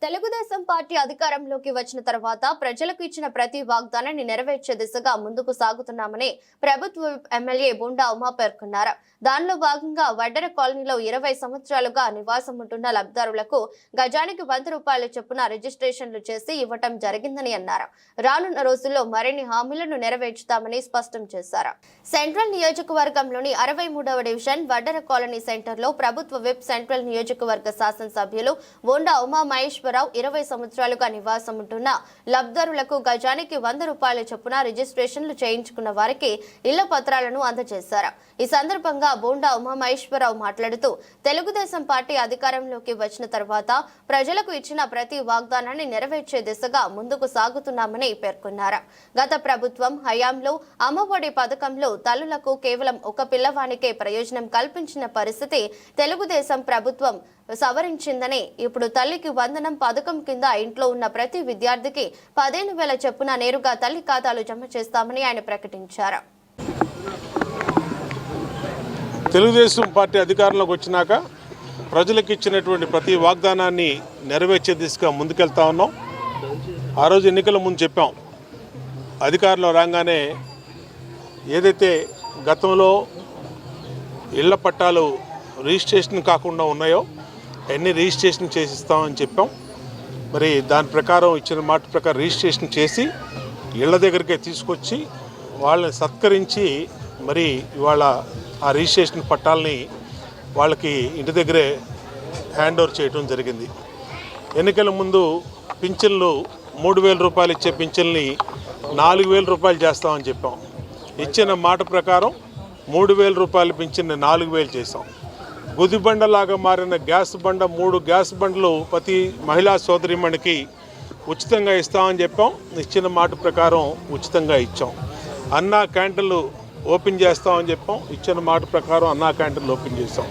Telugu Desam party అధికారంలోకి వచ్చిన తర్వాత ప్రజలకు ఇచ్చిన ప్రతి వాగ్దానాన్ని నెరవేర్చే దిశగా ముందుకు సాగుతున్నామని ప్రభుత్వ ఎమ్మెల్యే బోండా ఉమా పేర్కొన్నారు. దానిలో భాగంగా వడ్డెర కాలనీలో 20 సంవత్సరాలుగా నివాసం ఉంటున్న లబ్ధిదారులకు గజానికి 100 రూపాయల చొప్పున రిజిస్ట్రేషన్లు చేసి ఇవ్వటం జరిగిందని అన్నారు. రానున్న రోజుల్లో మరిన్ని హామీలను నెరవేర్చుతామని స్పష్టం చేశారు. సెంట్రల్ నియోజకవర్గంలోని 63వ డివిజన్ వడ్డెర కాలనీ సెంటర్లో ప్రభుత్వ విప్ సెంట్రల్ నియోజకవర్గ శాసనసభ్యులు బోండా ఉమా మహేశ్వరరావు 20 సంవత్సరాలుగా నివాసం ఉంటున్న లబ్ధిదారులకు గజానికి 100 రూపాయల చొప్పున రిజిస్ట్రేషన్లు చేయించుకున్న వారికి ఇళ్ల పత్రాలను అందజేశారు. ఈ సందర్భంగా బోండా ఉమా మహేశ్వరరావు మాట్లాడుతూ తెలుగుదేశం పార్టీ అధికారంలోకి వచ్చిన తర్వాత ప్రజలకు ఇచ్చిన ప్రతి వాగ్దానాన్ని నెరవేర్చే దిశగా ముందుకు సాగుతున్నామని పేర్కొన్నారు. గత ప్రభుత్వం హయాంలో అమ్మఒడి పథకంలో తల్లులకు కేవలం ఒక పిల్లవానికే ప్రయోజనం కల్పించిన పరిస్థితి తెలుగుదేశం ప్రభుత్వం సవరించిందని, ఇప్పుడు తల్లికి వందనం పథకం కింద ఇంట్లో ఉన్న ప్రతి విద్యార్థికి 15,000 చొప్పున నేరుగా తల్లి ఖాతాలు జమ చేస్తామని ఆయన ప్రకటించారు. తెలుగుదేశం పార్టీ అధికారంలోకి వచ్చినాక ప్రజలకు ఇచ్చినటువంటి ప్రతి వాగ్దానాన్ని నెరవేర్చే దిశగా ముందుకెళ్తా ఉన్నాం. ఆ రోజు ఎన్నికల ముందు చెప్పాం, అధికారంలో రాగానే ఏదైతే గతంలో ఇళ్ల పట్టాలు రిజిస్ట్రేషన్ కాకుండా ఉన్నాయో అన్నీ రిజిస్ట్రేషన్ చేసిస్తామని చెప్పాం. మరి దాని ప్రకారం ఇచ్చిన మాట ప్రకారం రిజిస్ట్రేషన్ చేసి ఇళ్ల దగ్గరికే తీసుకొచ్చి వాళ్ళని సత్కరించి మరి ఇవాళ ఆ రిజిస్ట్రేషన్ పట్టాలని వాళ్ళకి ఇంటి దగ్గరే హ్యాండ్ ఓవర్ చేయడం జరిగింది. ఎన్నికల ముందు పింఛన్లు 3,000 రూపాయలు ఇచ్చే పింఛన్ని 4,000 రూపాయలు చేస్తామని చెప్పాం. ఇచ్చిన మాట ప్రకారం 3,000 రూపాయలు పింఛన్ని 4,000 చేసాం. గుదిబండలాగా మారిన గ్యాస్ బండ 3 గ్యాస్ బండ్లు ప్రతి మహిళా సోదరిమణికి ఉచితంగా ఇస్తామని చెప్పాం. ఇచ్చిన మాట ప్రకారం ఉచితంగా ఇచ్చాం. అన్నా క్యాంటీన్లు ఓపెన్ చేస్తామని చెప్పాం. ఇచ్చిన మాట ప్రకారం అన్నా క్యాంటీన్లు ఓపెన్ చేసాం.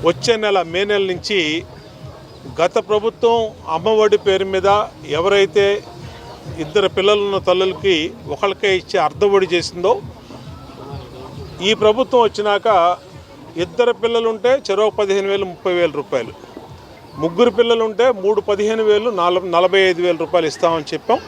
వచ్చే నెల మే నెల నుంచి గత ప్రభుత్వం అమ్మఒడి పేరు మీద ఎవరైతే 2 పిల్లలున్న తల్లులకి ఒకరికే ఇచ్చే అర్ధఒడి చేసిందో, ఈ ప్రభుత్వం వచ్చినాక 2 పిల్లలుంటే చెరో 15,000 30,000 రూపాయలు, 3 పిల్లలుంటే 3 15,000 45,000 రూపాయలు ఇస్తామని చెప్పాం.